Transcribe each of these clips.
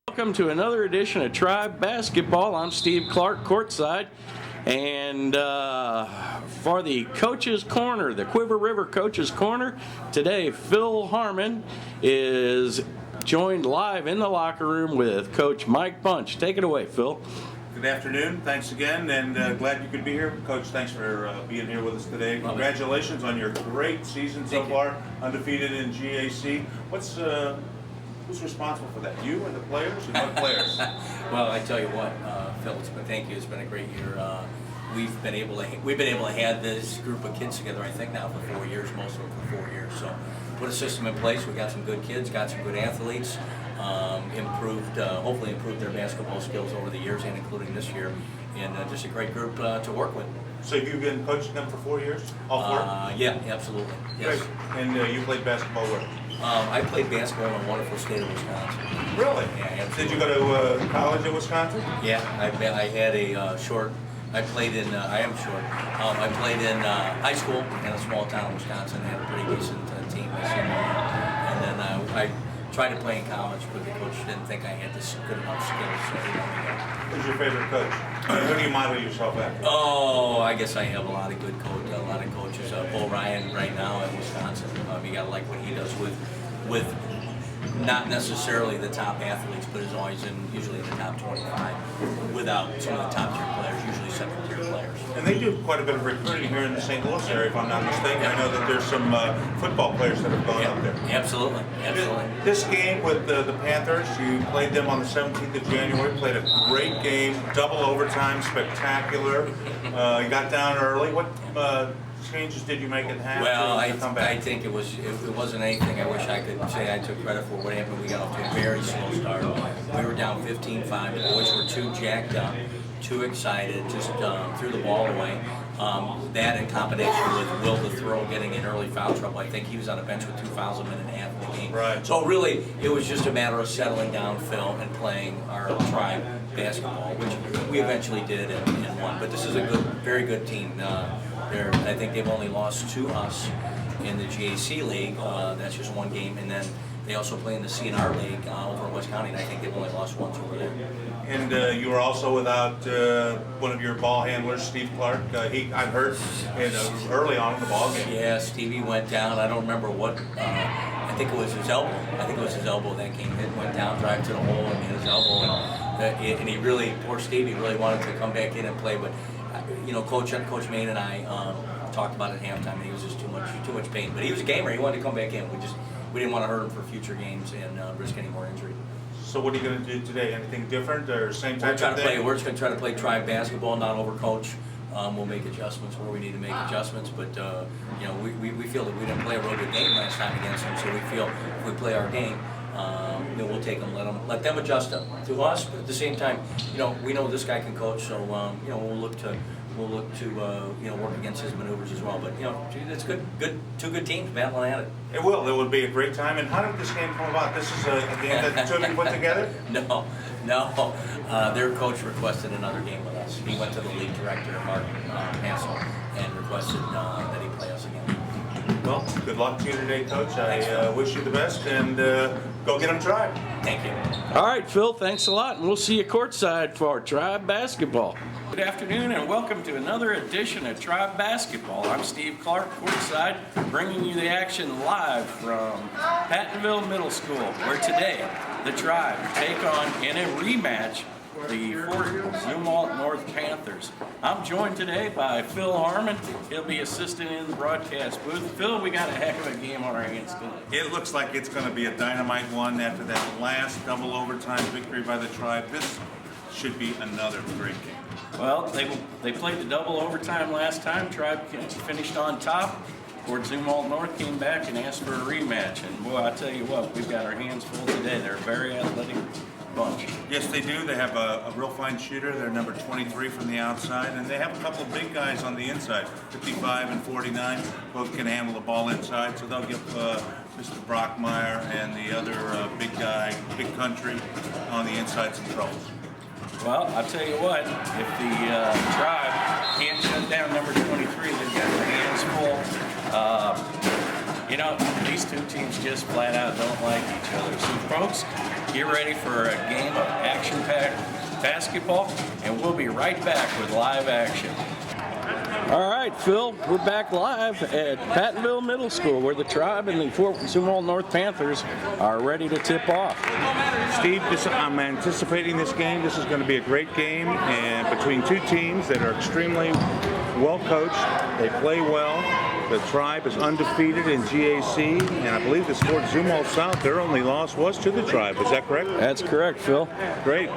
Welcome to another edition of Tribe Basketball. I'm Steve Clark, courtside. And for the Coach's Corner, the Quiver River Coach's Corner, today Phil Harmon is joined live in the locker room with Coach Mike Bunch. Take it away, Phil. Good afternoon. Thanks again, and glad you could be here. Coach, thanks for being here with us today. Congratulations on your great season so far, undefeated in GAC. Who's responsible for that? You and the players, and what players? Well, I tell you what, Phil, thank you. It's been a great year. We've been able to have this group of kids together, I think now for 4 years, most of them for 4 years. So put a system in place. We got some good kids, got some good athletes, hopefully improved their basketball skills over the years and including this year, and just a great group to work with. So you've been coaching them for 4 years? All four? Yeah, absolutely. Yes. Great. And you played basketball where? I played basketball in a wonderful state of Wisconsin. Really? Yeah, absolutely. Did you go to college in Wisconsin? Yeah, I had a short. I played in. I am short. I played in high school in a small town in Wisconsin. I had a pretty decent team my senior year, and then I tried to play in college, but the coach didn't think I had this good enough skills. So he let me go. Who's your favorite coach? Who do you model yourself after? Oh, I guess I have a lot of good coaches. Bo Ryan right now in Wisconsin. You gotta like what he does with not necessarily the top athletes, but is always usually in the top 25 without some of the top tier players, usually second tier players. And they do quite a bit of recruiting here in the St. Louis area, if I'm not mistaken. I know that there's some football players that have gone up there. Absolutely. This game with the Panthers, you played them on the 17th of January, played a great game, double overtime, spectacular. You got down early. What changes did you make at half? Well, I think it wasn't anything I wish I could say I took credit for. What happened, we got off to a very slow start. We were down 15-5. The boys were too jacked up, too excited, just threw the ball away. That in combination with Will the Throw getting in early foul trouble. I think he was on a bench with 2 fouls a minute and a half in the game. Right. So really, it was just a matter of settling down, Phil, and playing our Tribe basketball, which we eventually did and won. But this is a very good team. I think they've only lost to us in the GAC League. That's just one game, and then they also play in the CNR League over in West County, and I think they've only lost once over there. And you were also without one of your ball handlers, Steve Clark. He got hurt early on in the ball game. Yeah, Stevie went down. I don't remember what. I think it was his elbow. That game went down, drive to the hole, and hit his elbow. And he really, poor Stevie, really wanted to come back in and play, but Coach Main and I talked about it at halftime, and he was just too much pain. But he was a gamer. He wanted to come back in. We didn't want to hurt him for future games and risk any more injury. So what are you going to do today? Anything different or same type of thing? We're just going to try to play Tribe basketball, not overcoach. We'll make adjustments where we need to make adjustments, but we feel that we didn't play a real good game last time against them, so we feel if we play our game, we'll take them, let them adjust to us. But at the same time, we know this guy can coach, so we'll look to work against his maneuvers as well. But it's good, two good teams battling at it. It will. It will be a great time. And how did this game come about? This is a game that the two of you put together? No. Their coach requested another game with us. He went to the league director, Mark Hassel, and requested that he play us again. Well, good luck to you today, Coach. I wish you the best, and go get them Tribe. Thank you. All right, Phil, thanks a lot, and we'll see you courtside for Tribe Basketball. Good afternoon, and welcome to another edition of Tribe Basketball. I'm Steve Clark, courtside, bringing you the action live from Pattonville Middle School, where today the Tribe take on, in a rematch, the Fort Zumwalt North Panthers. I'm joined today by Phil Harmon. He'll be assisting in the broadcast booth. Phil, we got a heck of a game on our hands tonight. It looks like it's going to be a dynamite one after that last double overtime victory by the Tribe. This should be another great game. Well, they played the double overtime last time. Tribe finished on top. Fort Zumwalt North came back and asked for a rematch. And boy, I tell you what, we've got our hands full today. They're a very athletic bunch. Yes, they do. They have a real fine shooter. They're number 23 from the outside, and they have a couple of big guys on the inside, 55 and 49. Both can handle the ball inside, so they'll give Mr. Brockmeyer and the other big guy, Big Country, on the inside some trouble. Well, I'll tell you what, if the Tribe can't shut down number 23, they've got their hands full. These two teams just flat out don't like each other. So, folks, Get ready for a game of action-packed basketball, and we'll be right back with live action. All right, Phil, we're back live at Pattonville Middle School, where the Tribe and the Fort Zumwalt North Panthers are ready to tip off. Steve, I'm anticipating this game. This is going to be a great game, and between two teams that are extremely well coached. They play well. The Tribe is undefeated in GAC, and I believe the Fort Zumwalt South, their only loss was to the Tribe. Is that correct? That's correct, Phil. Great.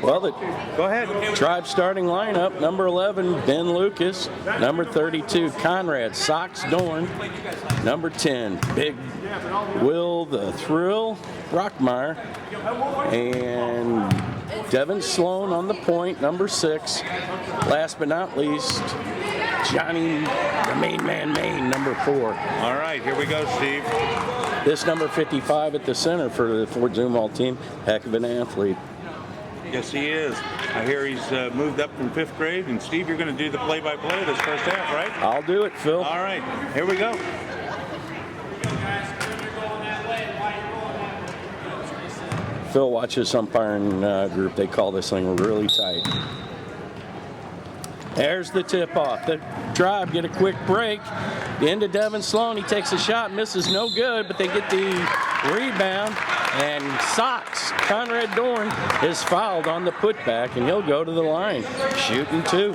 Well, the Go ahead. Tribe starting lineup: number 11, Ben Lucas; number 32, Conrad Sox Dorn; number 10, Big Will the Thrill Brockmeyer; and Devin Sloan on the point, number 6. Last but not least, Johnny the Main Man Main, number 4. All right, here we go, Steve. This number 55 at the center for the Fort Zumwalt team, heck of an athlete. Yes, he is. I hear he's moved up from 5th grade. And Steve, you're going to do the play-by-play of this first half, right? I'll do it, Phil. All right, here we go. Phil watches this umpiring group. They call this thing really tight. There's the tip-off. The Tribe get a quick break. Into Devin Sloan. He takes a shot, misses, no good, but they get the rebound. And Sox, Conrad Dorn, is fouled on the putback, and he'll go to the line, shooting 2.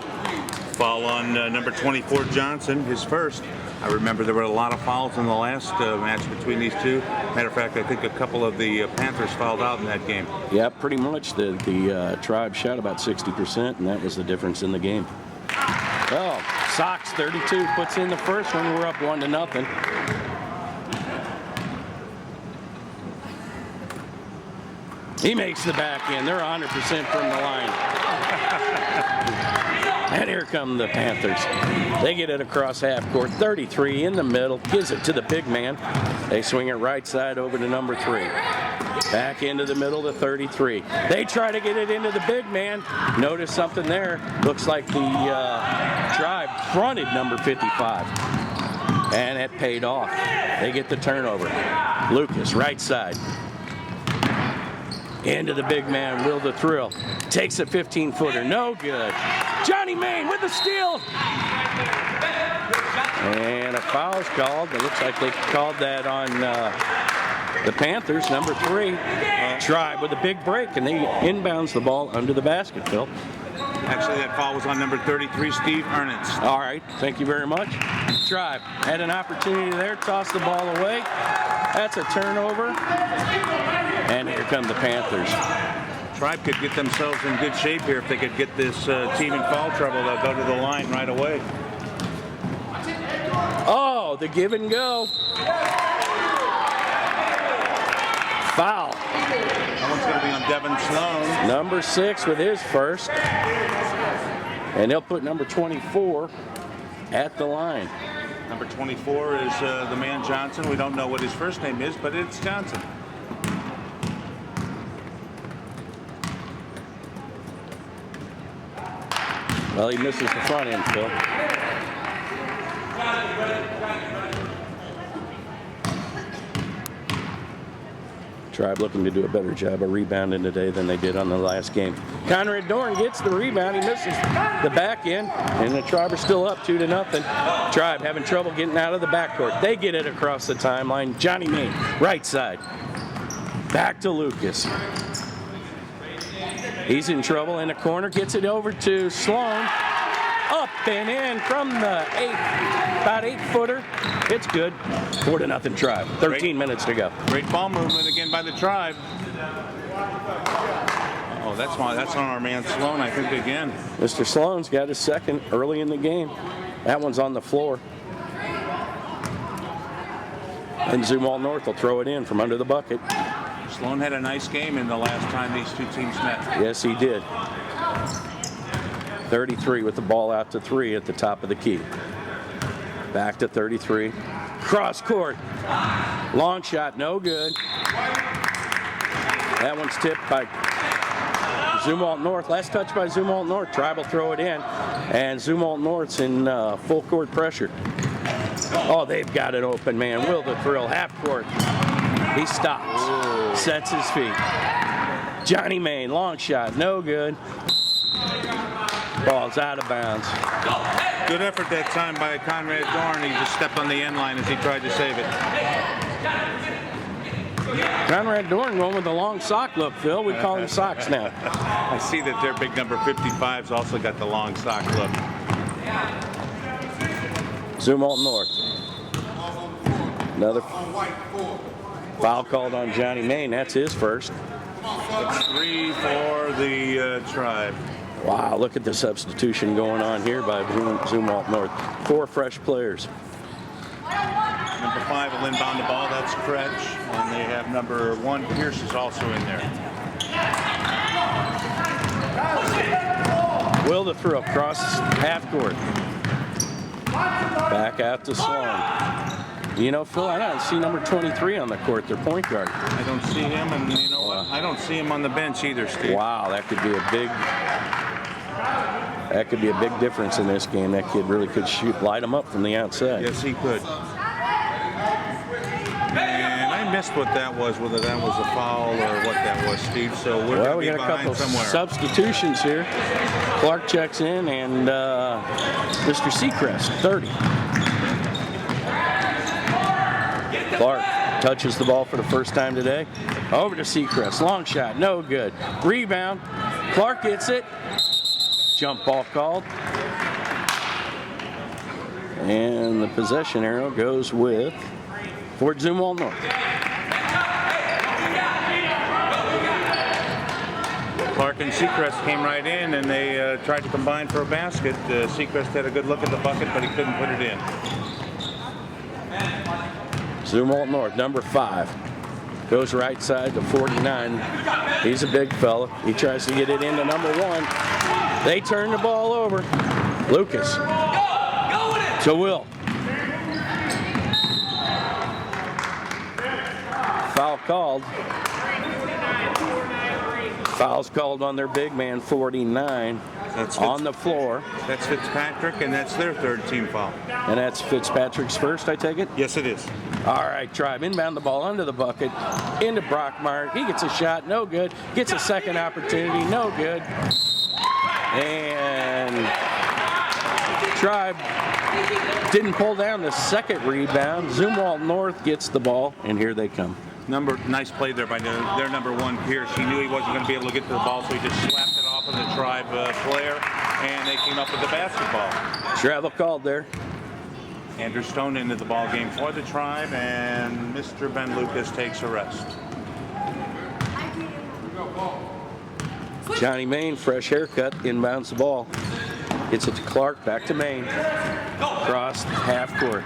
Foul on number 24, Johnson, his first. I remember there were a lot of fouls in the last match between these two. Matter of fact, I think a couple of the Panthers fouled out in that game. Yeah, pretty much. The Tribe shot about 60%, and that was the difference in the game. Well, Sox 32 puts in the first one. We're up 1-0. He makes the back end. They're 100% from the line. And here come the Panthers. They get it across half court. 33 in the middle. Gives it to the big man. They swing it right side over to number 3. Back into the middle to 33. They try to get it into the big man. Notice something there. Looks like the Tribe fronted number 55. And it paid off. They get the turnover. Lucas, right side. Into the big man, Will the Thrill. Takes a 15-footer, no good. Johnny Main with the steal. And a foul's called. It looks like they called that on the Panthers, number 3. Tribe with a big break, and they inbounds the ball under the basket, Phil. Actually, that foul was on number 33, Steve Ernest. All right, thank you very much. Tribe had an opportunity there, tossed the ball away. That's a turnover. And here come the Panthers. Tribe could get themselves in good shape here if they could get this team in foul trouble. They'll go to the line right away. Oh, the give and go. Foul. That one's going to be on Devin Sloan. Number 6 with his first. And they'll put number 24 at the line. Number 24 is the man Johnson. We don't know what his first name is, but it's Johnson. Well, he misses the front end, Phil. Tribe looking to do a better job of rebounding today than they did on the last game. Conrad Dorn gets the rebound. He misses the back end, and the Tribe are still up 2-0. Tribe having trouble getting out of the backcourt. They get it across the timeline. Johnny Main, right side. Back to Lucas. He's in trouble in the corner. Gets it over to Sloan. Up and in from the about 8-footer. It's good. 4-0 Tribe. 13 minutes to go. Great ball movement again by the Tribe. Oh, that's on our man Sloan, I think, again. Mr. Sloan's got his second early in the game. That one's on the floor. And Zumwalt North will throw it in from under the bucket. Sloan had a nice game in the last time these two teams met. Yes, he did. 33 with the ball out to 3 at the top of the key. Back to 33. Cross court. Long shot, no good. That one's tipped by Zumwalt North. Last touch by Zumwalt North. Tribe will throw it in. And Zumwalt North's in full court pressure. Oh, they've got it open, man. Will the Thrill, half court. He stops. Sets his feet. Johnny Main, long shot, no good. Ball's out of bounds. Good effort that time by Conrad Dorn. He just stepped on the end line as he tried to save it. Conrad Dorn going with the long sock look, Phil. We call him socks now. I see that their big number 55's also got the long sock look. Zumwalt North. Another foul called on Johnny Main. That's his first. That's 3 for the Tribe. Wow, look at the substitution going on here by Zumwalt North. 4 fresh players. Number 5 will inbound the ball. That's Kretsch. And they have number 1, Pierce, is also in there. Will the throw across half court. Back out to Sloan. You know, Phil, I don't see number 23 on the court, their point guard. I don't see him, and you know what? I don't see him on the bench either, Steve. Wow, that could be a big difference in this game. That kid really could light him up from the outside. Yes, he could. And I missed what that was, whether that was a foul or what that was, Steve. So we're going to We be got a couple behind somewhere. substitutions here. Clark checks in, and Mr. Seacrest, 30. Clark touches the ball for the first time today. Over to Seacrest. Long shot. No good. Rebound. Clark gets it. Jump ball called. And the possession arrow goes with Fort Zumwalt North. Clark and Seacrest came right in, and they tried to combine for a basket. Seacrest had a good look at the bucket, but he couldn't put it in. Zumwalt North, number 5. Goes right side to 49. He's a big fella. He tries to get it into number 1. They turn the ball over. Lucas. To Will. Foul called. Foul's called on their big man, 49, on the floor. That's Fitzpatrick, and that's their 3rd team foul. And that's Fitzpatrick's first, I take it? Yes, it is. All right, Tribe inbound the ball under the bucket, into Brockmeyer. He gets a shot, no good. Gets a second opportunity, no good. And Tribe didn't pull down the second rebound. Zumwalt North gets the ball, and here they come. Nice play there by their number 1, Pierce. He knew he wasn't going to be able to get to the ball, so he just slapped it off of the Tribe player, and they came up with the basketball. Travel called there. Andrew Stone into the ball game for the Tribe, and Mr. Ben Lucas takes a rest. Johnny Main, fresh haircut, inbounds the ball. Gets it to Clark, back to Main. Across half court.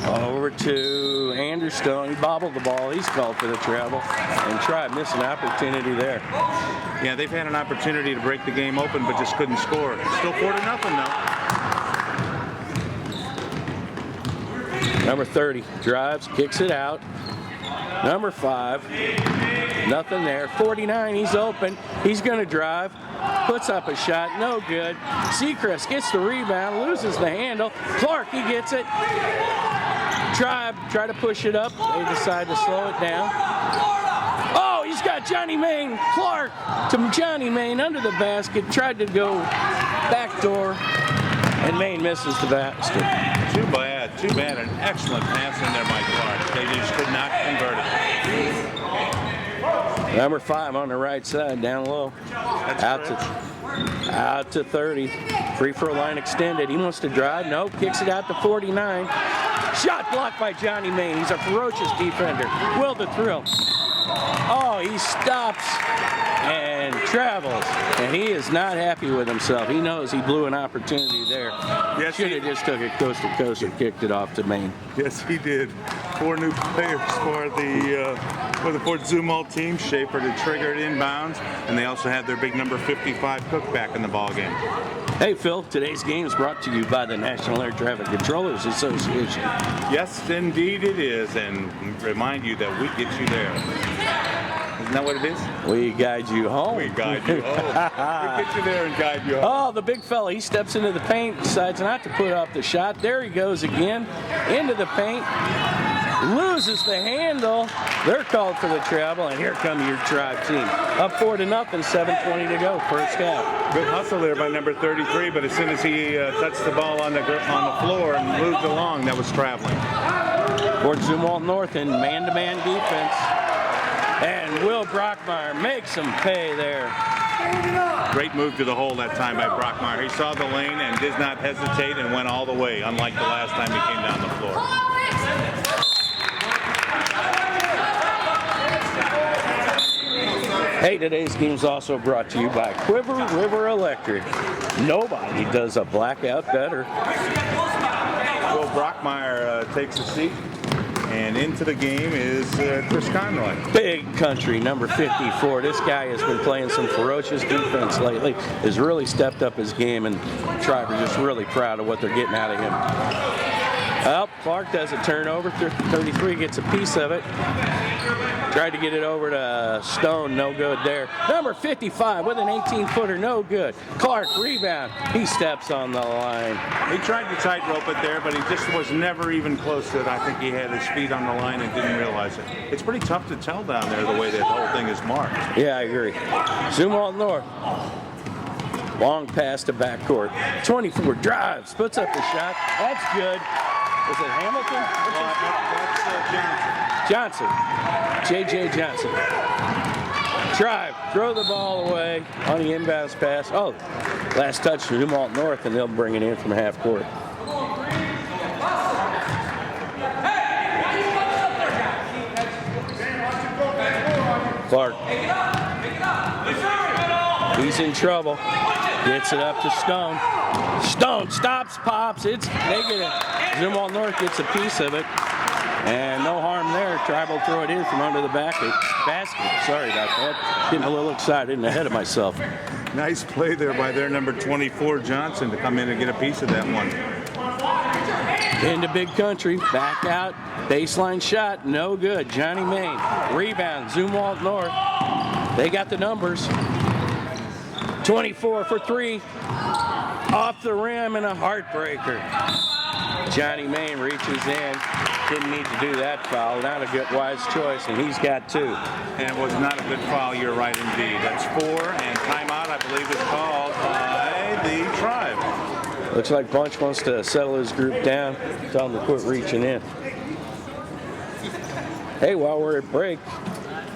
Over to Anderstone. He bobbled the ball. He's called for the travel. And Tribe missed an opportunity there. Yeah, they've had an opportunity to break the game open, but just couldn't score. Still 4-0 though. Number 30 drives, kicks it out. Number 5, nothing there. 49, he's open. He's going to drive. Puts up a shot, no good. Seacrest gets the rebound, loses the handle. Clark, he gets it. Tribe try to push it up. They decide to slow it down. Oh, he's got Johnny Main. Clark to Johnny Main under the basket. Tried to go backdoor, and Main misses the basket. Too bad. An excellent pass in there by Clark. They just could not convert it. Number 5 on the right side, down low. That's out to 30. Free throw line extended. He wants to drive. Nope. Kicks it out to 49. Shot blocked by Johnny Main. He's a ferocious defender. Will the thrill. Oh, he stops and travels. And he is not happy with himself. He knows he blew an opportunity there. Yes, should have just took it coast to coast and kicked it off to Main. Yes, he did. 4 new players for the Fort Zumwalt team. Schaefer to trigger it inbounds, and they also have their big number 55 Cook back in the ball game. Hey, Phil, today's game is brought to you by the National Air Traffic Controllers Association. Yes, indeed it is, and remind you that we get you there. Isn't that what it is? We guide you home. We guide you home. We get you there and guide you home. Oh, the big fella, he steps into the paint, decides not to put up the shot. There he goes again, into the paint. loses the handle. They're called for the travel, and here come your Tribe team. Up 4-0, 7:20 to go, first half. Good hustle there by number 33, but as soon as he touched the ball on the floor and moved along, that was traveling. Fort Zumwalt North in man-to-man defense. And Will Brockmeyer makes them pay there. Great move to the hole that time by Brockmeyer. He saw the lane and did not hesitate and went all the way, unlike the last time he came down the floor. Hey, today's game is also brought to you by Quiver River Electric. Nobody does a blackout better. Will Brockmeyer takes a seat, and into the game is Chris Conroy. Big country, number 54. This guy has been playing some ferocious defense lately, has really stepped up his game, and Tribe are just really proud of what they're getting out of him. Well, Clark does a turnover. 33 gets a piece of it. Tried to get it over to Stone, no good there. Number 55 with an 18-footer, no good. Clark, rebound. He steps on the line. He tried to tightrope it there, but he just was never even close to it. I think he had his feet on the line and didn't realize it. It's pretty tough to tell down there the way that whole thing is marked. Yeah, I agree. Zumwalt North. Long pass to backcourt. 24 drives, puts up the shot. That's good. Is it Hamilton? That's Johnson. J.J. Johnson. Tribe, throw the ball away on the inbounds pass. Oh, last touch to Zumwalt North, and they'll bring it in from half court. Clark. He's in trouble. Gets it up to Stone. Stone stops, pops. It's negative. Zumwalt North gets a piece of it. And no harm there. Tribe will throw it in from under the basket. Sorry about that. Getting a little excited and ahead of myself. nice play there by their number 24, Johnson, to come in and get a piece of that one. Into big country, back out, baseline shot, no good. Johnny Main, rebound, Zumwalt North. They got the numbers. 24 for three, off the rim and a heartbreaker. Johnny Main reaches in, didn't need to do that foul, not a good wise choice, and he's got two. And it was not a good foul, you're right indeed. That's four, and timeout, I believe, is called by the Tribe. Looks like Bunch wants to settle his group down, tell them to quit reaching in. Hey, while we're at break,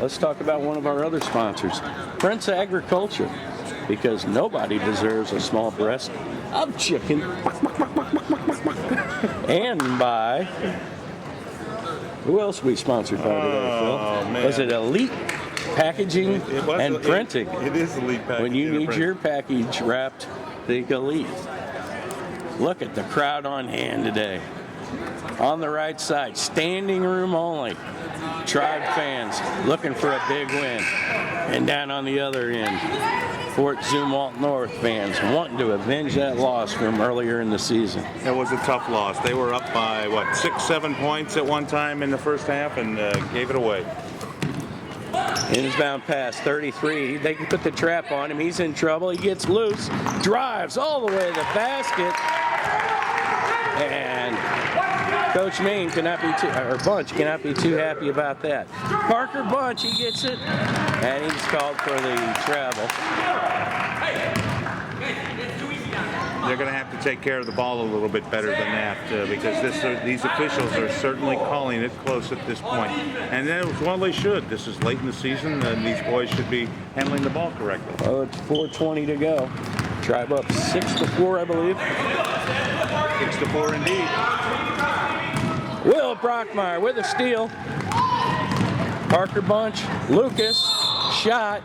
let's talk about one of our other sponsors, Prince Agriculture, because nobody deserves a small breast of chicken. And by, who else we sponsored by today, Phil? Man. Was it Elite Packaging and Printing? It is Elite Packaging. When you need your package wrapped, think Elite. Look at the crowd on hand today. On the right side, standing room only. Tribe fans looking for a big win. And down on the other end, Fort Zumwalt North fans wanting to avenge that loss from earlier in the season. It was a tough loss. They were up by, 6-7 points at one time in the first half and gave it away. Inbound pass, 33. They can put the trap on him. He's in trouble. He gets loose, drives all the way to the basket. And Coach Main cannot be Bunch cannot be too happy about that. Parker Bunch, he gets it, and he's called for the travel. They're going to have to take care of the ball a little bit better than that because these officials are certainly calling it close at this point. And well, they should. This is late in the season, and these boys should be handling the ball correctly. Well, it's 4:20 to go. Tribe up 6-4, I believe. 6-4 indeed. Will Brockmeyer with a steal. Parker Bunch, Lucas, shot,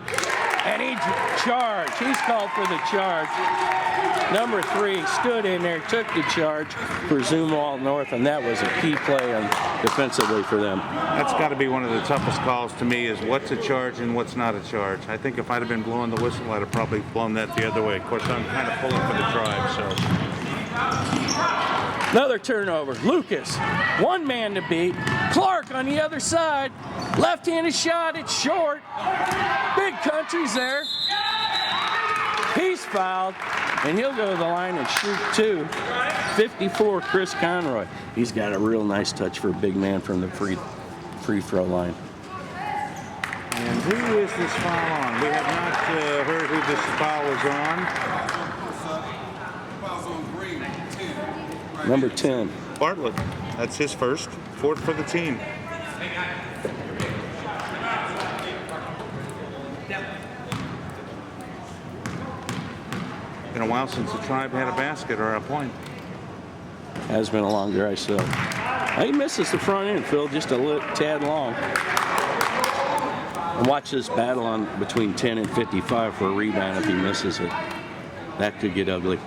and he charged. He's called for the charge. Number 3 stood in there, took the charge for Zumwalt North, and that was a key play defensively for them. That's got to be one of the toughest calls to me, is what's a charge and what's not a charge. I think if I'd have been blowing the whistle, I'd have probably blown that the other way. Of course, I'm kind of pulling for the Tribe, so. Another turnover. Lucas, one man to beat. Clark on the other side. Left-handed shot, it's short. Big country's there. He's fouled. and he'll go to the line and shoot 2. 54, Chris Conroy. He's got a real nice touch for a big man from the free throw line. And who is this foul on? We have not heard who this foul is on. Number 10. Bartlett. That's his first. 4th for the team. Been a while since the Tribe had a basket or a point. Has been a long dry spell. He misses the front end, Phil, just a tad long. And watch this battle on between 10 and 55 for a rebound if he misses it. That could get ugly.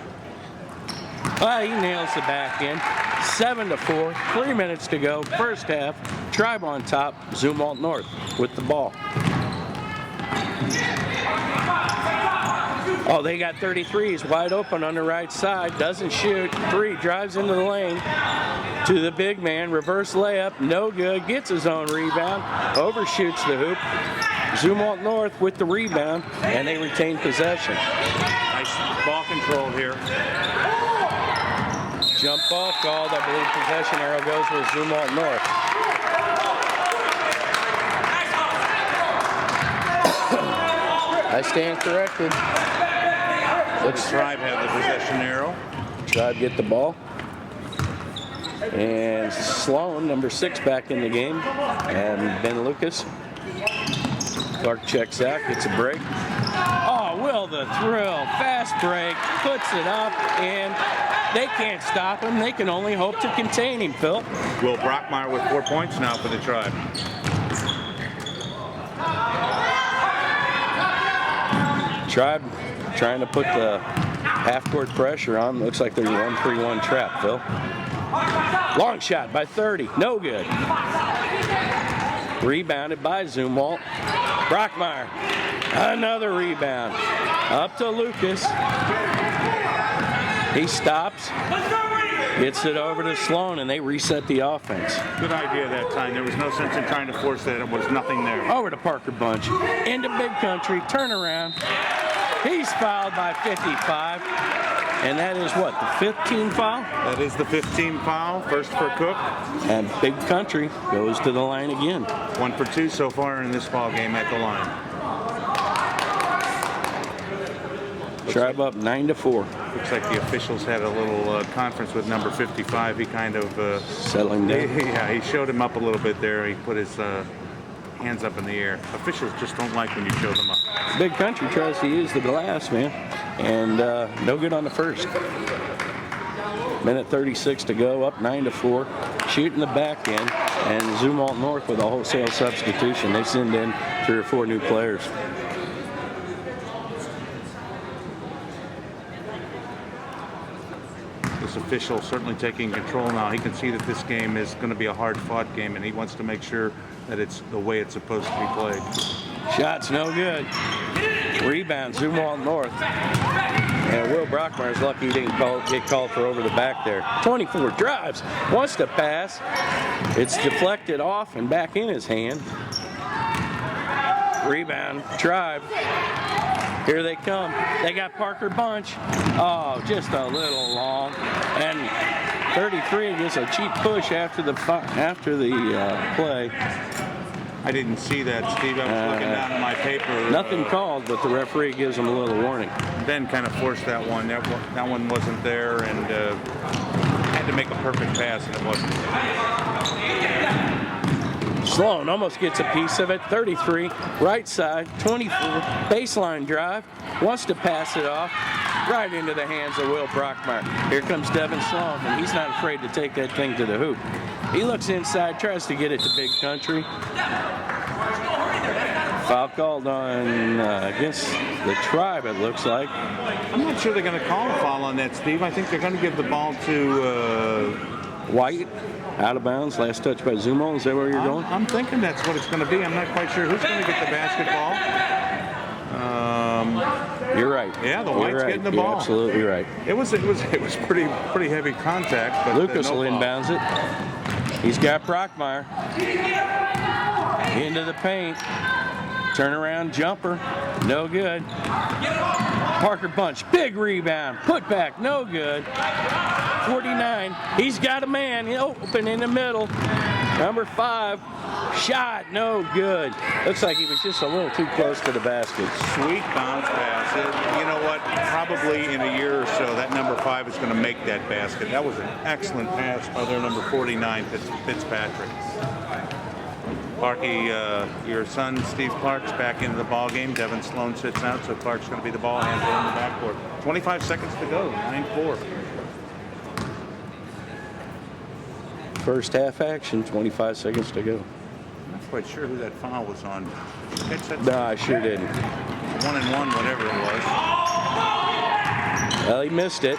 He nails the back end. 7-4, 3 minutes to go. First half, Tribe on top, Zumwalt North with the ball. Oh, they got 33s wide open on the right side. Doesn't shoot. 3, drives into the lane to the big man. Reverse layup, no good. Gets his own rebound. Overshoots the hoop. Zumwalt North with the rebound, and they retain possession. Nice ball control here. Jump ball called. I believe possession arrow goes with Zumwalt North. I stand corrected. Looks Tribe have the possession arrow. Tribe get the ball. And Sloan, number 6, back in the game. And Ben Lucas. Clark checks out, gets a break. Oh, Will the thrill. Fast break, puts it up, and they can't stop him. They can only hope to contain him, Phil. Will Brockmeyer with 4 points now for the Tribe. Tribe trying to put the half-court pressure on. Looks like there's a 1-3-1 trap, Phil. Long shot by 30. No good. Rebounded by Zumwalt. Brockmeyer. Another rebound. Up to Lucas. He stops. Gets it over to Sloan, and they reset the offense. Good idea that time. There was no sense in trying to force that. It was nothing there. Over to Parker Bunch. Into Big Country. Turnaround. He's fouled by 55. And that is what, the 5th team foul? That is the 15th foul. First for Cook. And Big Country goes to the line again. 1 for 2 so far in this ball game at the line. Tribe up 9-4. Looks like the officials had a little conference with number 55. He kind of settling down. Yeah, he showed him up a little bit there. He put his hands up in the air. Officials just don't like when you show them up. Big Country tries to use the glass, man, and no good on the first. Minute 36 to go, up 9-4. Shooting the back end, and Zumwalt North with a wholesale substitution. They send in 3 or 4 new players. This official certainly taking control now. He can see that this game is going to be a hard-fought game, and he wants to make sure that it's the way it's supposed to be played. Shot's no good. Rebound, Zumwalt North. And Will Brockmeyer's lucky he didn't get called for over the back there. 24 drives, wants to pass. It's deflected off and back in his hand. Rebound, Tribe. Here they come. They got Parker Bunch. Oh, just a little long. And 33 gets a cheap push after the play. I didn't see that, Steve. I was looking down at my paper. Nothing called, but the referee gives him a little warning. Ben kind of forced that one. That one wasn't there, and had to make a perfect pass, and it wasn't. Sloan almost gets a piece of it. 33, right side, 24, baseline drive. Wants to pass it off right into the hands of Will Brockmeyer. Here comes Devin Sloan, and he's not afraid to take that thing to the hoop. He looks inside, tries to get it to Big Country. Foul called on against the Tribe, it looks like. I'm not sure they're going to call a foul on that, Steve. I think they're going to give the ball to White. Out of bounds, last touch by Zumo. Is that where you're going? I'm thinking that's what it's going to be. I'm not quite sure who's going to get the basketball. You're right. Yeah, the White's getting the ball. You're absolutely right. It was pretty heavy contact. But Lucas no will foul. inbounds it. He's got Brockmeyer into the paint. turnaround jumper, no good. Parker Bunch, big rebound, put back, no good. 49, he's got a man, he'll open in the middle. Number 5, shot, no good. Looks like he was just a little too close to the basket. Sweet bounce pass. You know what? Probably in a year or so, that number 5 is going to make that basket. That was an excellent pass by their number 49, Fitzpatrick. Clarky, your son Steve Clark's back into the ball game. Devin Sloan sits out, so Clark's going to be the ball handler in the backcourt. 25 seconds to go, 9-4. First half action, 25 seconds to go. I'm not quite sure who that foul was on. Did you catch that? No, I sure didn't. 1-and-1, whatever it was. Well, he missed it.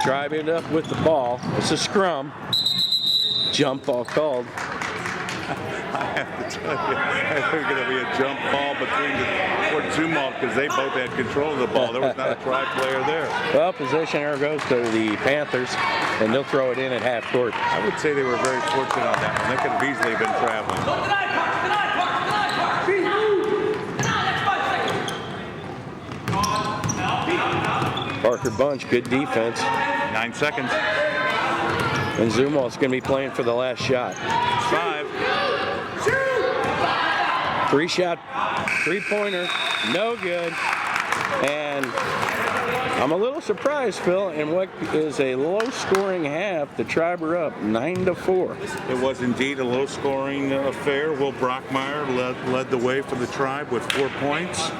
Driving it up with the ball. It's a scrum. Jump ball called. I have to tell you, there's going to be a jump ball between the Zumwalt because they both had control of the ball. There was not a Tribe player there. Well, possession error goes to the Panthers, and they'll throw it in at half court. I would say they were very fortunate on that one. They could have easily been traveling. Parker Bunch, good defense. 9 seconds. And Zumwalt's going to be playing for the last shot. 5. 3-shot, 3-pointer, no good. And I'm a little surprised, Phil, in what is a low-scoring half. The Tribe are up 9-4. It was indeed a low-scoring affair. Will Brockmeyer led the way for the Tribe with 4 points.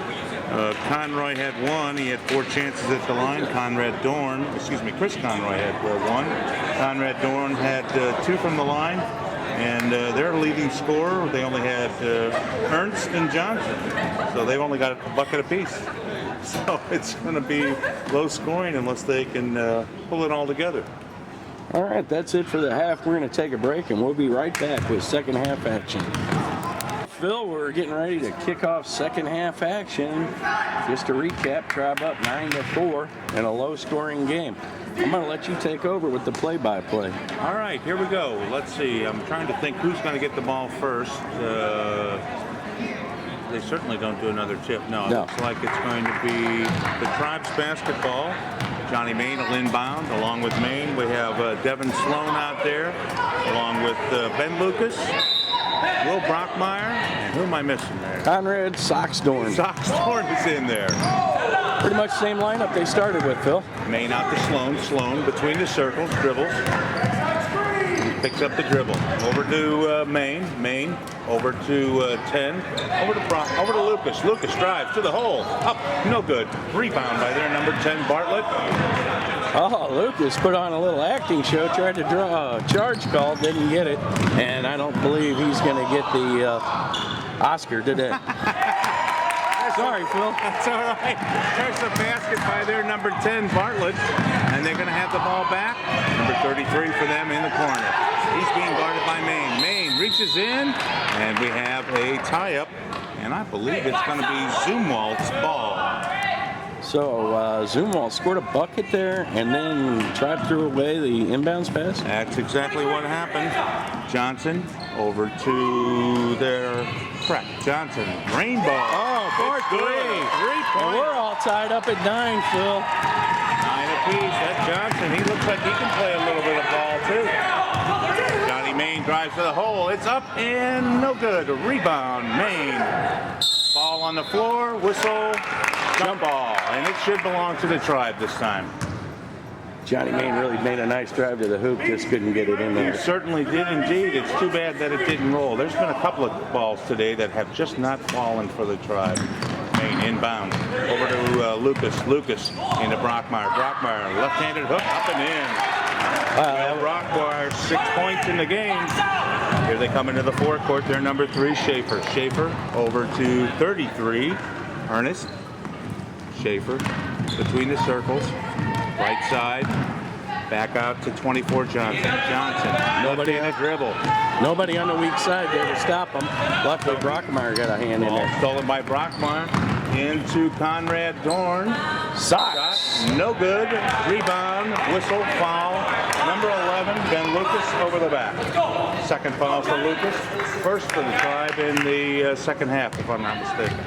Conroy had 1. He had 4 chances at the line. Chris Conroy had 1. Conrad Dorn had 2 from the line. And their leading scorer, they only had Ernst and Johnson. So they've only got a bucket apiece. So it's going to be low scoring unless they can pull it all together. All right, that's it for the half. We're going to take a break, and we'll be right back with second half action. Phil, we're getting ready to kick off second half action. Just to recap, Tribe up 9-4 in a low-scoring game. I'm going to let you take over with the play-by-play. All right, here we go. Let's see. I'm trying to think who's going to get the ball first. They certainly don't do another tip. No, it looks like it's going to be the Tribe's basketball. Johnny Main will inbound. Along with Main, we have Devin Sloan out there, along with Ben Lucas, Will Brockmeyer, and who am I missing there? Conrad Soxdorn. Soxdorn is in there. Pretty much same lineup they started with, Phil. Main out to Sloan. Sloan between the circles, dribbles. Picks up the dribble. Over to Main. Main over to 10. Over to Lucas. Lucas drives to the hole. Up. No good. Rebound by their number 10, Bartlett. Oh, Lucas put on a little acting show. Tried to draw a charge call. Didn't get it. And I don't believe he's going to get the Oscar today. Sorry, Phil. That's all right. There's a basket by their number 10, Bartlett. And they're going to have the ball back. Number 33 for them in the corner. He's being guarded by Main. Main reaches in, and we have a tie-up. And I believe it's going to be Zumwalt's ball. So Zumwalt scored a bucket there, and then Tribe threw away the inbounds pass? That's exactly what happened. Johnson over to their correct. Johnson, rainbow. Oh, board three. And we're all tied up at 9, Phil. 9 apiece. That Johnson, he looks like he can play a little bit of ball too. Johnny Main drives to the hole. It's up and no good. A rebound, Main. Ball on the floor, whistle, jump ball. And it should belong to the Tribe this time. Johnny Main really made a nice drive to the hoop, just couldn't get it in there. He certainly did indeed. It's too bad that it didn't roll. There's been a couple of balls today that have just not fallen for the Tribe. Main inbound. Over to Lucas. Lucas into Brockmeyer. Brockmeyer, left-handed hook, up and in. Brockmeyer, 6 points in the game. Here they come into the forecourt. They're number 3, Schaefer. Schaefer over to 33, Ernest. Schaefer between the circles. Right side, back out to 24, Johnson. Nobody in a dribble. Nobody on the weak side there to stop him. Luckily, Brockmeyer got a hand in Ball there. stolen by Brockmeyer into Conrad Dorn. Socks. No good. Rebound, whistle, foul. Number number 11, Ben Lucas, over the back. Second foul for Lucas. First for the Tribe in the second half, if I'm not mistaken.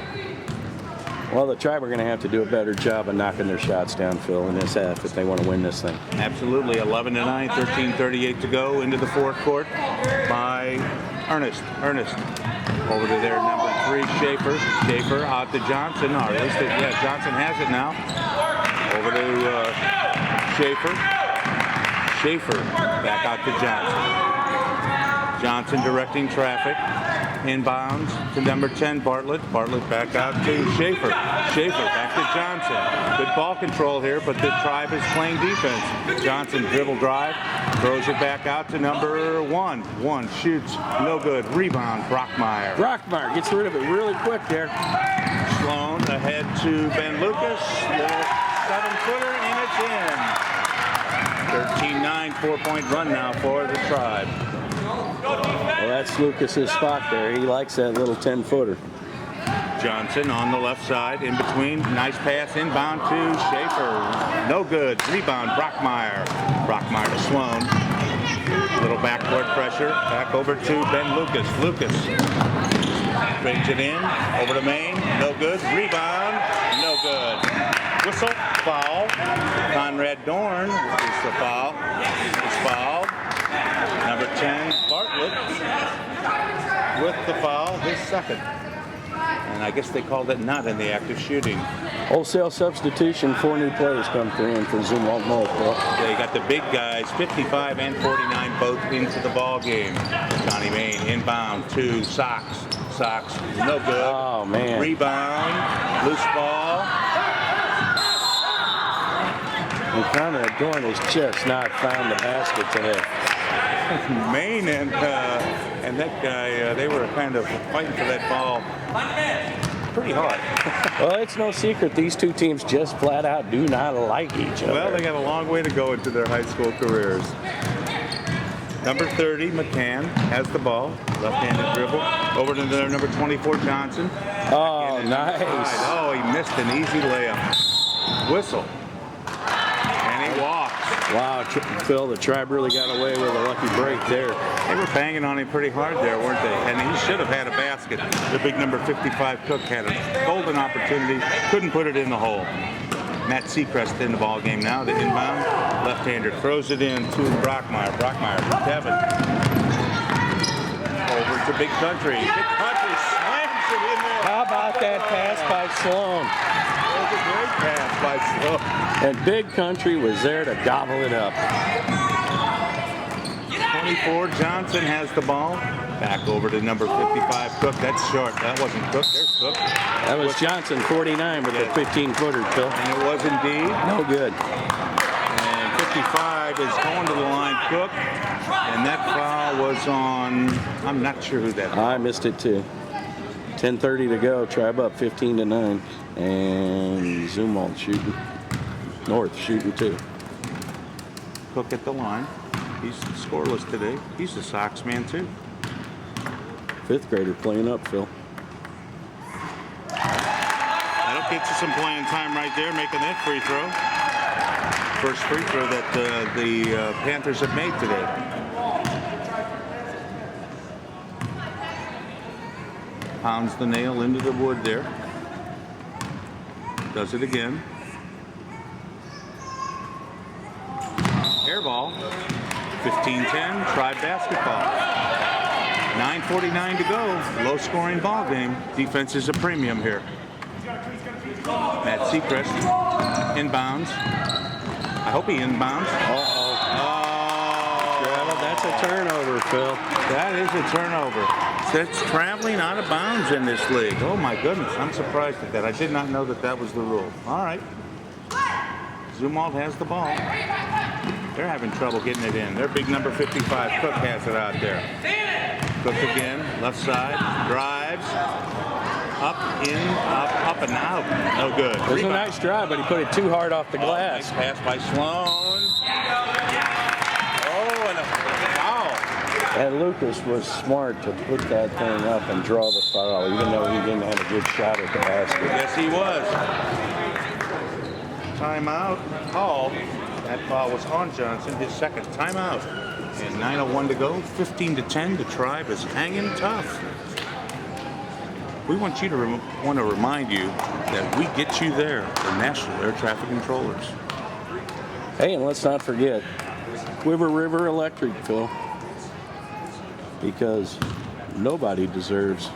Well, the Tribe are going to have to do a better job of knocking their shots down, Phil, in this half if they want to win this thing. Absolutely. 11-9, 13:38 to go into the fourth court by Ernest. Over to their number 3, Schaefer. Schaefer out to Johnson. Or at least, Johnson has it now. Over to Schaefer. Schaefer back out to Johnson. Johnson directing traffic. Inbounds to number 10, Bartlett. Bartlett back out to Schaefer. Schaefer back to Johnson. Good ball control here, but the Tribe is playing defense. Johnson dribble drive, throws it back out to number 1. 1 shoots, no good. Rebound, Brockmeyer. Brockmeyer gets rid of it really quick there. Sloan ahead to Ben Lucas. Little 7-footer, and it's in. 13-9, 4-point run now for the Tribe. Well, that's Lucas's spot there. He likes that little 10-footer. Johnson on the left side, in between. Nice pass inbound to Schaefer. No good. Rebound, Brockmeyer. Brockmeyer to Sloan. Little backcourt pressure. Back over to Ben Lucas. Lucas brings it in. Over to Maine. No good. Rebound. No good. Whistle. Foul. Conrad Dorn is the foul. It's fouled. Number 10, Bartlett, with the foul, his second. And I guess they called it not in the act of shooting. Wholesale substitution, 4 new players come through in for Zumwalt North. They got the big guys, 55 and 49, both into the ball game. Johnny Maine inbound to Sox. Sox, no good. Oh, man. Rebound, loose ball. And Conrad Dorn has just not found the basket today. Maine and that guy, they were kind of fighting for that ball pretty hard. Well, it's no secret these two teams just flat out do not like each other. Well, they got a long way to go into their high school careers. Number 30, McCann, has the ball. Left-handed dribble. Over to their number 24, Johnson. Oh, nice. Oh, he missed an easy layup. Whistle. And he walks. Wow, Phil, the Tribe really got away with a lucky break there. They were banging on him pretty hard there, weren't they? And he should have had a basket. The big number 55 Cook had a golden opportunity, couldn't put it in the hole. Matt Seacrest in the ball game now. The inbound left-hander throws it in to Brockmeyer. Brockmeyer for Kevin. Over to Big Country. Big Country slams it in there. How about that pass by Sloan? That was a great pass by Sloan. And Big Country was there to gobble it up. 24, Johnson has the ball. Back over to number 55, Cook. That's short. That wasn't Cook. There's Cook. That was Johnson, 49, with a 15-footer, Phil. And it was indeed. No good. And 55 is going to the line, Cook. And that foul was on, I'm not sure who that was. I missed it too. 10:30 to go. Tribe up 15-9. And Zumwalt shooting. North shooting too. Cook at the line. He's scoreless today. He's a Sox man too. 5th grader playing up, Phil. That'll get you some playing time right there, making that free throw. First free throw that the Panthers have made today. Pounds the nail into the wood there. Does it again. Air ball. 15-10, Tribe basketball. 9:49 to go. Low scoring ball game. Defense is a premium here. Matt Seacrest inbounds. I hope he inbounds. Well, that's a turnover, Phil. That is a turnover. It's traveling out of bounds in this league. Oh my goodness, I'm surprised at that. I did not know that that was the rule. All right. Zumwalt has the ball. They're having trouble getting it in. Their big number 55, Cook, has it out there. Cook again, left side, drives, up, in, up and out. No good. It was a nice drive, but he put it too hard off the glass. Nice pass by Sloan. Oh, and a foul. And Lucas was smart to put that thing up and draw the foul, even though he didn't have a good shot at the basket. Yes, he was. Timeout called That foul was on Johnson, his second timeout. And 9:01 to go, 15-10. The Tribe is hanging tough. We want you to remind you that we get you there, the National Air Traffic Controllers. Hey, and let's not forget Quiver River Electric, Phil, because nobody deserves,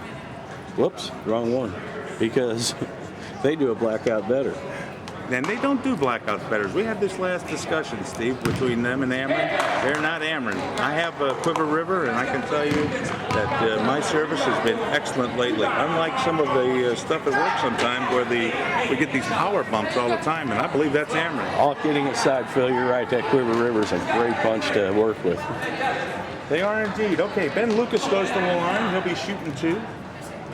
whoops, wrong one, because they do a blackout better. And they don't do blackouts better. We had this last discussion, Steve, between them and Ameren. They're not Ameren. I have Quiver River, and I can tell you that my service has been excellent lately. Unlike some of the stuff at work sometimes where we get these power bumps all the time, and I believe that's Ameren. All kidding aside, Phil, you're right. That Quiver River's a great bunch to work with. They are indeed. Okay, Ben Lucas goes to the line. He'll be shooting 2.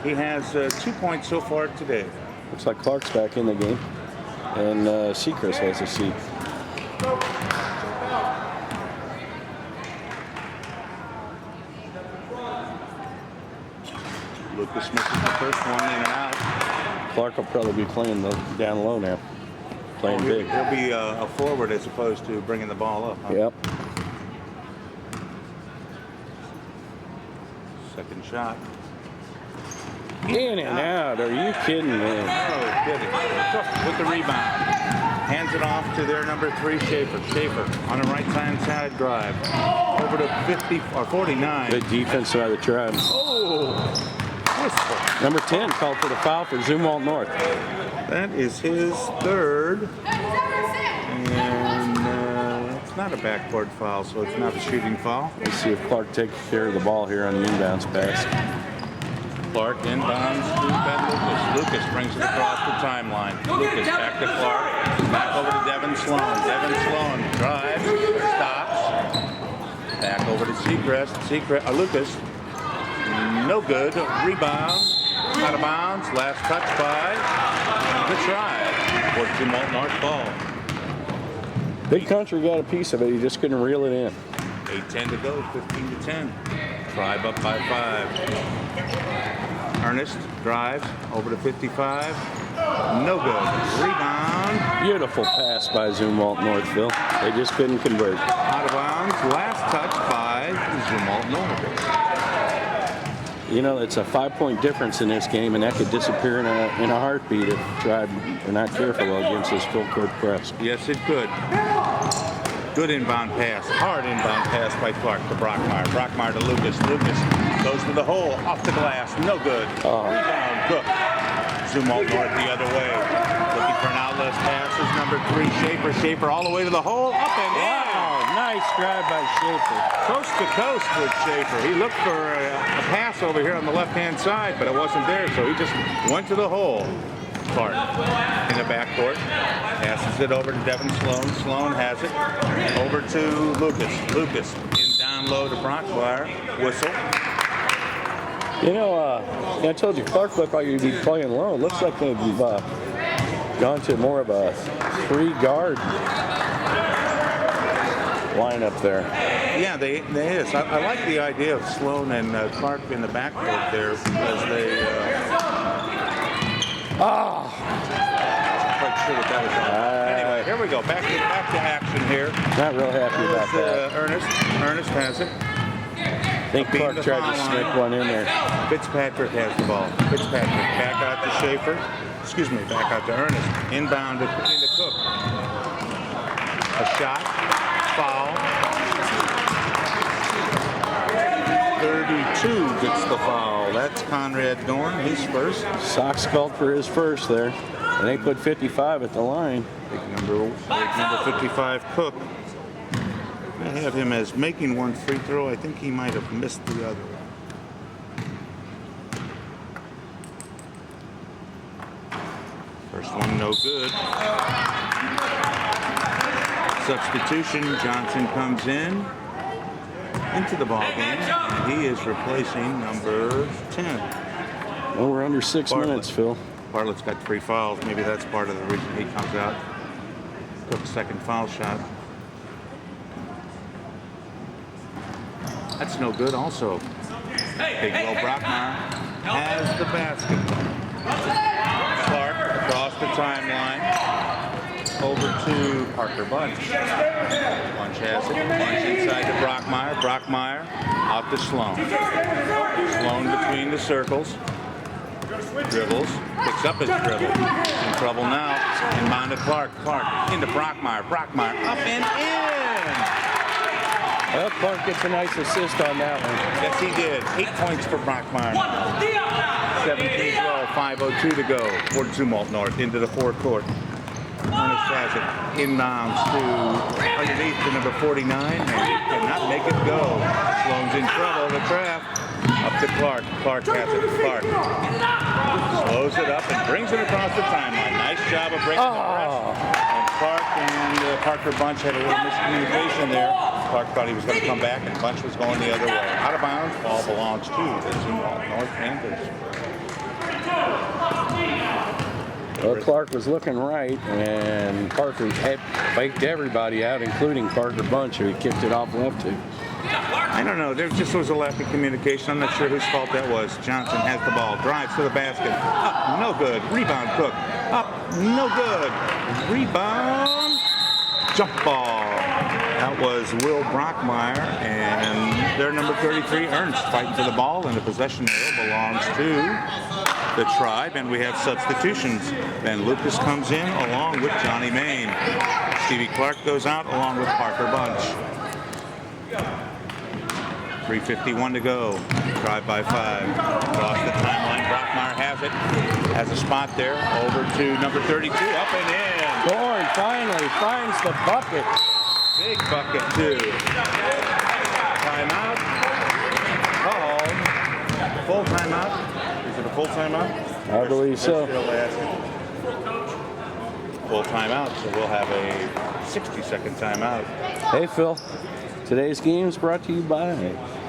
He has 2 points so far today. Looks like Clark's back in the game. And Seacrest has a seat. Lucas misses the first one in and out. Clark will probably be playing down low now. Playing big. He'll be a forward as opposed to bringing the ball up. Huh? Yep. Second shot. In and out. Are you kidding me? Oh, kidding. With the rebound. Hands it off to their number 3, Schaefer. Schaefer on a right-hand side drive. Over to 50 or 49. Good defense by the Tribe. Oh! Whistle. Number 10 called for the foul for Zumwalt North. That is his third. And it's not a backboard foul, so it's not a shooting foul. Let's see if Clark takes care of the ball here on the inbounds pass. Clark inbounds to Ben Lucas. Lucas brings it across the timeline. Lucas back to Clark. Back over to Devin Sloan. Devin Sloan drives, stops. Back over to Seacrest. Lucas. No good. Rebound. Out of bounds. Last touch by the Tribe. 14 North ball. Big Country got a piece of it. He just couldn't reel it in. 8:10 to go. 15-10. Tribe up by 5. Ernest drives over to 55. No good. Rebound. Beautiful pass by Zumwalt Northville. They just couldn't convert. Out of bounds. Last touch by Zumwalt North. You know, it's a 5-point difference in this game, and that could disappear in a heartbeat if Tribe are not careful against this full court press. Yes, it could. Good inbound pass. Hard inbound pass by Clark to Brockmeyer. Brockmeyer to Lucas. Lucas goes to the hole. Off the glass. No good. Rebound. Cook. Zumwalt North the other way. Looking for an outlet pass is number 3, Schaefer. Schaefer all the way to the hole. Up and in. Wow, nice drive by Schaefer. Coast to coast with Schaefer. He looked for a pass over here on the left-hand side, but it wasn't there, so he just went to the hole. Clark in the backcourt. Passes it over to Devin Sloan. Sloan has it. Over to Lucas. Lucas in down low to Brockmeyer. Whistle. You know, I told you Clark looked like he'd be playing low. Looks like they've gone to more of a 3-guard lineup there. Yeah, they is. I like the idea of Sloan and Clark in the backcourt there because they. Ah! Quite sure what that was on. Anyway, here we go. Back to action here. Not real happy about that. Ernest has it. I think Clark tried to sneak one in there. Fitzpatrick has the ball. Fitzpatrick back out to Schaefer. Excuse me, back out to Ernest. Inbound into Cook. A shot. Foul. 32 gets the foul. That's Conrad Dorn. He's first. Sox called for his first there. And they put 55 at the line. Big number 55, Cook. I have him as making one free throw. I think he might have missed the other one. First one, no good. Substitution, Johnson comes into the ball game, and he is replacing number 10. Well, we're under 6 minutes, Phil. Bartlett's got 3 fouls. Maybe that's part of the reason he comes out. Cook's second foul shot. That's no good also. Big Will Brockmeyer has the basketball. Clark across the timeline. Over to Parker Bunch. Bunch has it. Bunch inside to Brockmeyer. Brockmeyer out to Sloan. Sloan between the circles. Dribbles. Picks up his dribble. In trouble now. Inbound to Clark. Clark into Brockmeyer. Brockmeyer up and in. Well, Clark gets a nice assist on that one. Yes, he did. 8 points for Brockmeyer. 17-12, 5:02 to go for Zumwalt North into the forecourt. Ernest has it inbounds to underneath to number 49, and he cannot make it go. Sloan's in trouble. The trap up to Clark. Clark has it. Clark slows it up and brings it across the timeline. Nice job of breaking the press. And Clark and Parker Bunch had a little miscommunication there. Clark thought he was going to come back, and Bunch was going the other way. Out of bounds. Ball belongs to the Zumwalt North Panthers. Well, Clark was looking right, and Parker had faked everybody out, including Parker Bunch, who he kicked it off left to. I don't know. There just was a lack of communication. I'm not sure whose fault that was. Johnson has the ball. Drives to the basket. Up, no good. Rebound, Cook. Up, no good. Rebound. Jump ball. That was Will Brockmeyer, and their number 33, Ernst, fighting for the ball, and the possession arrow belongs to the Tribe, and we have substitutions. Ben Lucas comes in along with Johnny Main. Stevie Clark goes out along with Parker Bunch. 3:51 to go. Tribe by 5. Across the timeline, Brockmeyer has it. Has a spot there. Over to number 32. Up and in. Dorn finally finds the bucket. Big bucket, too. Timeout. Called. Full timeout. Is it a full timeout? I believe so. Full timeout, so we'll have a 60-second timeout. Hey, Phil. Today's game is brought to you by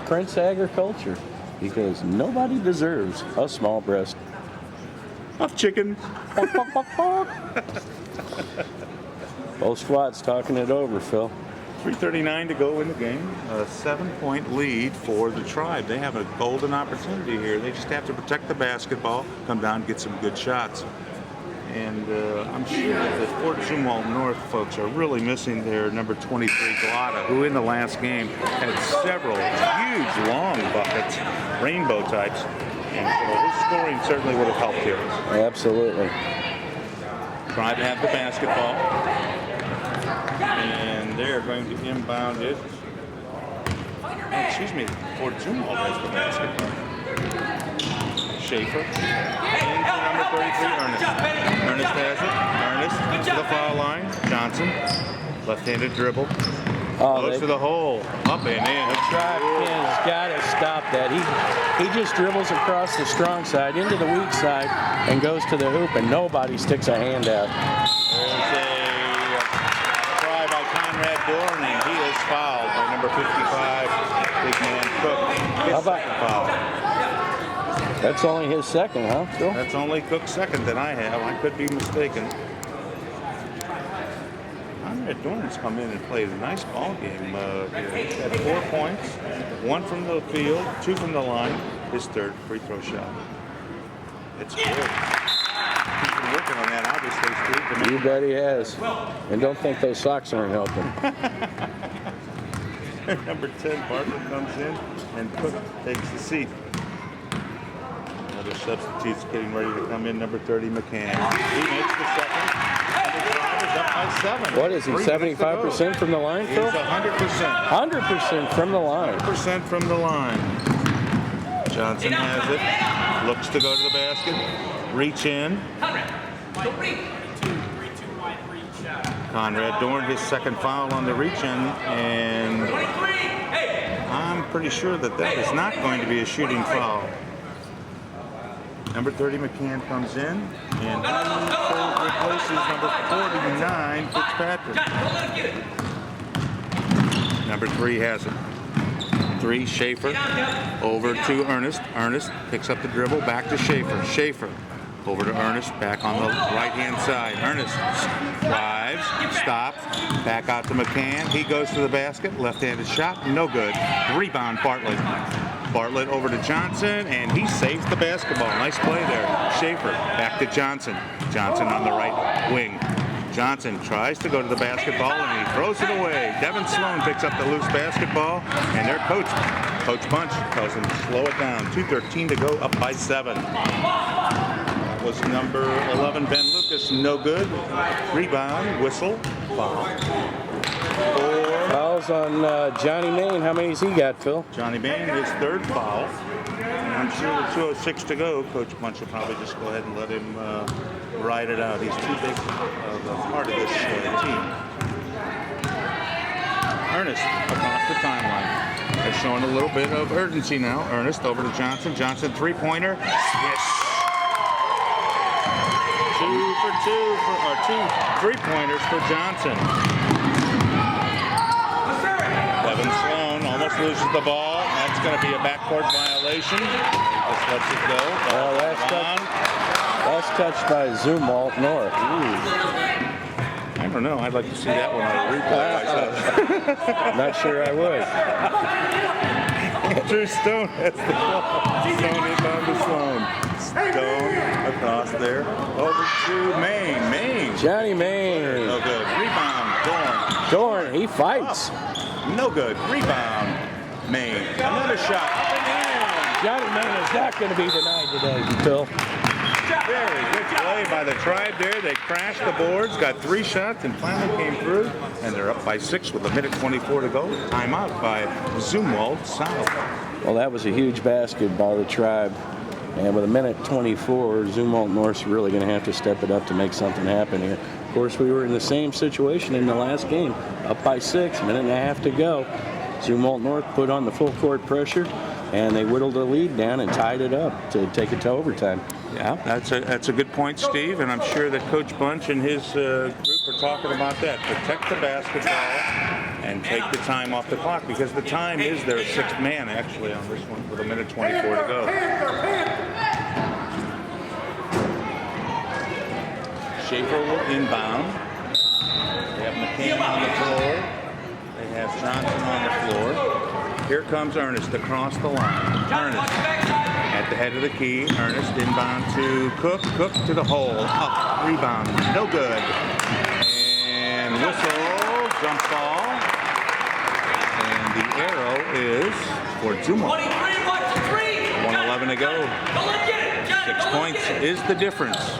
Prince Agriculture, because nobody deserves a small breast of chicken. Both squads talking it over, Phil. 3:39 to go in the game. A 7-point lead for the Tribe. They have a golden opportunity here. They just have to protect the basketball, come down and get some good shots. And I'm sure that the Fort Zumwalt North folks are really missing their number 23, Galata, who in the last game had several huge, long buckets, rainbow types. And his scoring certainly would have helped here. Absolutely. Tribe have the basketball. And they're going to inbound it. Oh, excuse me, Fort Zumwalt has the basketball. Schaefer. And for number 33, Ernest. Ernest has it. Ernest to the foul line. Johnson. Left-handed dribble. Goes to the hole. Up and in. The Tribe has got to stop that. He just dribbles across the strong side into the weak side and goes to the hoop, and nobody sticks a hand out. There's a try by Conrad Dorn, and he is fouled by number 55, big man Cook. His second foul. That's only his second, huh, Phil? That's only Cook's second that I have. I could be mistaken. Conrad Dorn's come in and played a nice ball game. He had 4 points, 1 from the field, 2 from the line. His third free throw shot. It's good. He's been working on that, obviously, Steve. You bet he has. And don't think those socks aren't helping. Number 10, Bartlett comes in, and Cook takes the seat. Other substitutes getting ready to come in. Number 30, McCann. He makes the second. Number 5 is up by 7. What is he, 75% from the line, Phil? He's 100%. 100% from the line. 100% from the line. Johnson has it. Looks to go to the basket. Reach in. Conrad Dorn, his second foul on the reach in, and I'm pretty sure that is not going to be a shooting foul. Number 30, McCann, comes in, and he replaces number 49, Fitzpatrick. Number 3 has it. 3, Schaefer, over to Ernest. Ernest picks up the dribble, back to Schaefer. Schaefer, over to Ernest, back on the right-hand side. Ernest drives, stops, back out to McCann. He goes to the basket, left-handed shot, no good. Rebound, Bartlett. Bartlett over to Johnson, and he saves the basketball. Nice play there. Schaefer back to Johnson. Johnson on the right wing. Johnson tries to go to the basketball and he throws it away. Devin Sloan picks up the loose basketball, and their coach, Coach Bunch, tells him to slow it down. 2:13 to go, up by 7. That was number 11, Ben Lucas, no good. Rebound, whistle, foul. Fouls on Johnny Main. How many's he got, Phil? Johnny Main, his 3rd foul. And I'm sure with 2:06 to go, Coach Bunch will probably just go ahead and let him ride it out. He's too big of a part of this team. Ernest across the timeline. They're showing a little bit of urgency now. Ernest over to Johnson. Johnson 3-pointer. Yes. 2 for 2 or 2 3-pointers for Johnson. Devin Sloan almost loses the ball. That's going to be a backcourt violation. Just lets it go. Well, last touch by Zumwalt North. Ooh. I don't know. I'd like to see that one on a replay myself. Not sure I would. Drew Stone has the ball. Stone inbound to Sloan. Stone across there. Over to Main. Main. Johnny Main. No good. Rebound. Dorn, he fights. No good. Rebound. Main. Another shot. Up and in. Johnny Main is not going to be denied today, Phil. Very good play by the Tribe there. They crashed the boards, got 3 shots, and finally came through. And they're up by 6 with 1:24 to go. Timeout by Zumwalt South. Well, that was a huge basket by the Tribe. And with 1:24, Zumwalt North's really going to have to step it up to make something happen here. Of course, we were in the same situation in the last game. Up by 6, 1.5 to go. Zumwalt North put on the full court pressure, and they whittled the lead down and tied it up to take it to overtime. Yeah, that's a good point, Steve, and I'm sure that Coach Bunch and his group are talking about that. Protect the basketball and take the time off the clock, because the time is their 6th man, actually, on this one with 1:24 to go. Schaefer will inbound. They have McCann on the floor. They have Johnson on the floor. Here comes Ernest across the line. Ernest at the head of the key. Ernest inbound to Cook. Cook to the hole. Up. Rebound. No good. And whistle. Jump ball. And the arrow is for Zumwalt. 1:11 to go. 6 points is the difference.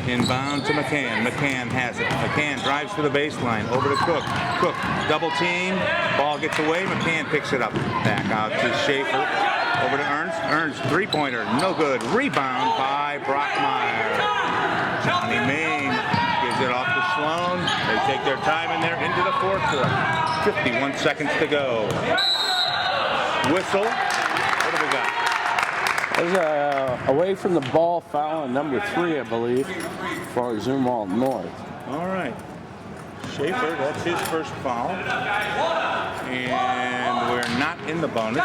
Inbound to McCann. McCann has it. McCann drives to the baseline. Over to Cook. Cook double team. Ball gets away. McCann picks it up. Back out to Schaefer. Over to Ernst. Ernst 3-pointer. No good. Rebound by Brockmeyer. Johnny Main gives it off to Sloan. They take their time in there into the 4th quarter. 51 seconds to go. Whistle. What do we got? There's away from the ball foul on number 3, I believe, for Zumwalt North. All right. Schaefer, that's his first foul. And we're not in the bonus.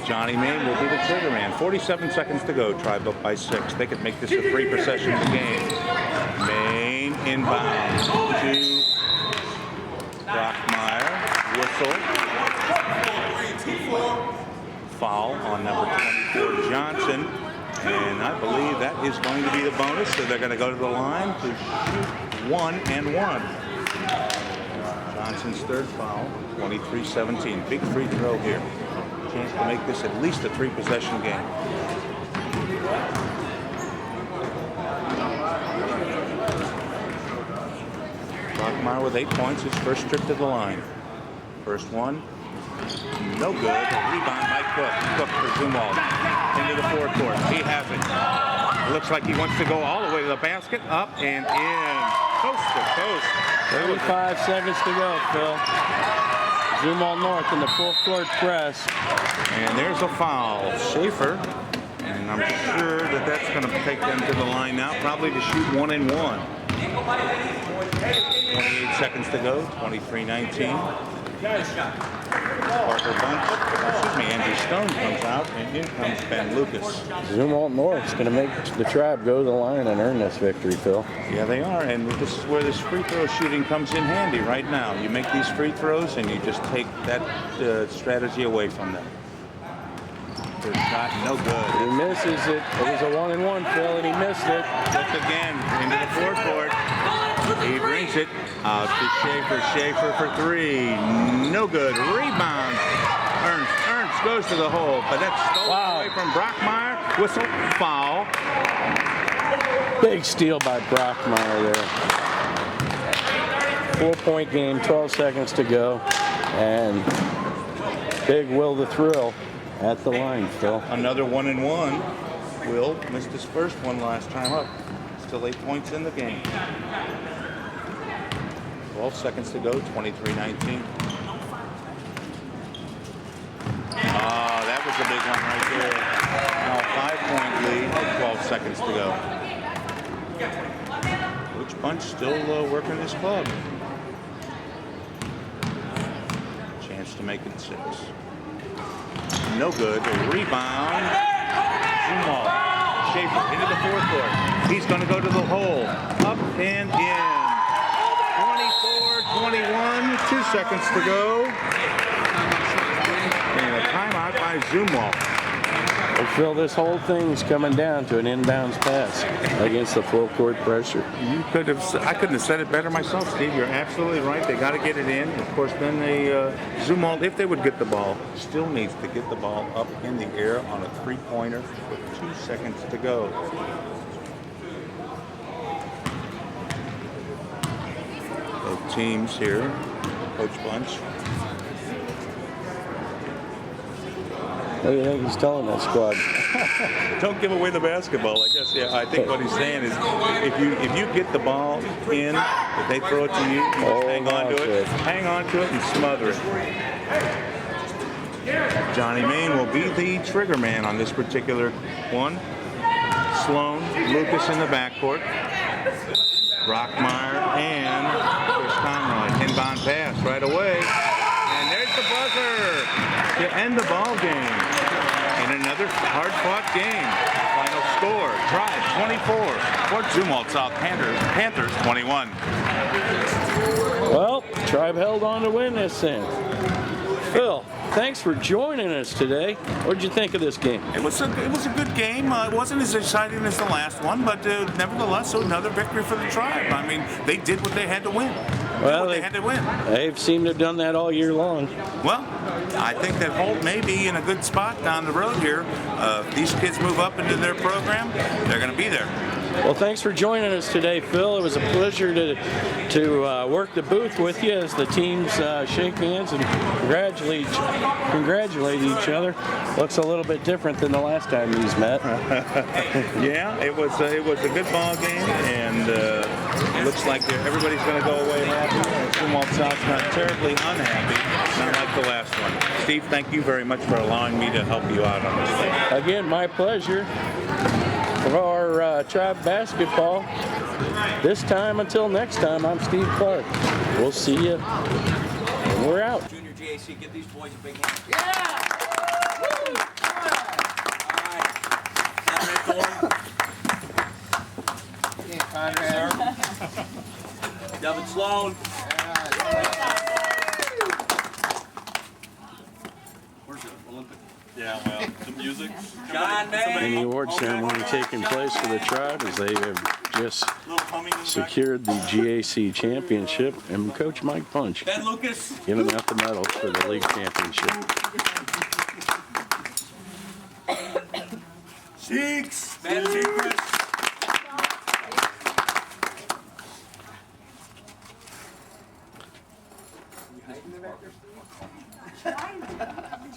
Johnny Main will be the trigger man. 47 seconds to go. Tribe up by 6. They could make this a 3 possessions game. Main inbound to Brockmeyer. Whistle. Foul on number 24, Johnson. And I believe that is going to be the bonus. So they're going to go to the line to shoot 1 and 1. Johnson's 3rd foul, 23-17. Big free throw here. Chance to make this at least a 3 possession game. Brockmeyer with 8 points, his first trip to the line. First one, no good. Rebound by Cook. Cook for Zumwalt. Into the 4th quarter. He has it. Looks like he wants to go all the way to the basket. Up and in. Coast to coast. 35 seconds to go, Phil. Zumwalt North in the full court press. And there's a foul. Schaefer. And I'm sure that that's going to take them to the line now, probably to shoot 1 and 1. 28 seconds to go. 23-19. Parker Bunch, Andrew Stone comes out, and in comes Ben Lucas. Zumwalt North's going to make the Tribe go to the line and earn this victory, Phil. Yeah, they are, and this is where this free throw shooting comes in handy right now. You make these free throws, and you just take that strategy away from them. First shot, no good. He misses it. It was a 1-and-1, Phil, and he missed it. Look again into the forecourt. He brings it out to Schaefer. Schaefer for three. No good. Rebound. Ernst goes to the hole, but that's stolen away from Brockmeyer. Whistle, foul. Big steal by Brockmeyer there. 4-point game, 12 seconds to go, and big Will the Thrill at the line, Phil. Another 1-and-1. Will missed his first one last time up. Still 8 points in the game. 12 seconds to go, 23-19. Oh, that was a big one right there. Now a 5-point lead with 12 seconds to go. Coach Bunch still working his club. Chance to make it 6. No good. A rebound. Zumwalt. Schaefer into the forecourt. He's going to go to the hole. Up and in. 24-21. 2 seconds to go. And a timeout by Zumwalt. Well, Phil, this whole thing's coming down to an inbounds pass against the full court pressure. I couldn't have said it better myself, Steve. You're absolutely right. They got to get it in. Of course, then they Zumwalt, if they would get the ball, still needs to get the ball up in the air on a 3-pointer with 2 seconds to go. Both teams here, Coach Bunch. What do you think he's telling that squad? Don't give away the basketball, I guess. Yeah, I think what he's saying is if you get the ball in, if they throw it to you, you just hang on to it. Hang on to it and smother it. Johnny Main will be the trigger man on this particular one. Sloan, Lucas in the backcourt. Brockmeyer and Chris Conroy. Inbound pass right away. And there's the buzzer to end the ball game. In another hard-fought game. Final score, Tribe 24, Fort Zumwalt South Panthers 21. Well, Tribe held on to win this thing. Phil, thanks for joining us today. What did you think of this game? It was a good game. It wasn't as exciting as the last one, but nevertheless, another victory for the Tribe. I mean, they did what they had to win. Well, they had to win. They've seemed to have done that all year long. Well, I think that Holt may be in a good spot down the road here. If these kids move up into their program, they're going to be there. Well, thanks for joining us today, Phil. It was a pleasure to work the booth with you as the teams shake hands and congratulate each other. Looks a little bit different than the last time these met. Yeah, it was a good ball game, and it looks like everybody's going to go away happy. Zumwalt South's not terribly unhappy, not like the last one. Steve, thank you very much for allowing me to help you out on this thing. Again, my pleasure. For our Tribe basketball. This time, until next time, I'm Steve Clark. We'll see you when we're out. Junior GAC, give these boys a big hand. Yeah! All right. Devin Sloan. Where's the Olympic? Yeah, well, the music. John May. And the award ceremony taking place for the Tribe as they have just secured the GAC championship, and Coach Mike Punch Ben Lucas. giving out the medals for the league championship. Cheeks. Ben Secret.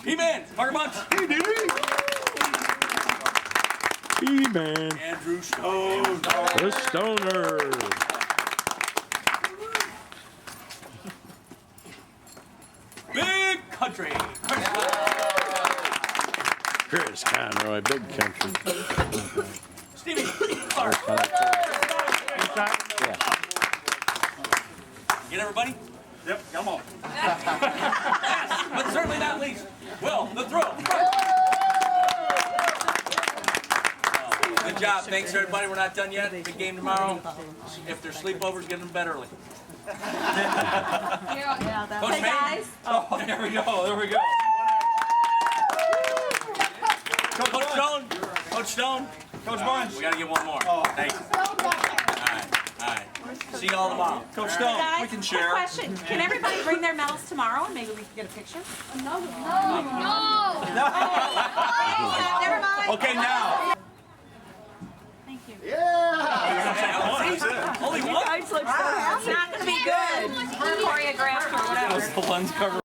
P-Man, Parker Bunch. E-Man, Andrew Stone. the Stoner. Big Country. Chris Conroy, Big Country. Stevie Clark. Yeah. Get everybody? Yep, come on. Last, but certainly not least, Will the Thrill. Good job. Thanks, everybody. We're not done yet. Big game tomorrow. If there's sleepovers, get them to bed early. Yeah, Coach hey May? guys. Oh, there we go. There we go. Coach Stone? Coach Barnes? We gotta get one more. Thank you. All right. See y'all tomorrow. Coach Stone, Guys, we can quick share. question. Can everybody bring their medals tomorrow and maybe we can get a picture? No. Never mind. Okay, now. Thank you. Only one? It's not going to be good. Choreographed or whatever. The lens cover.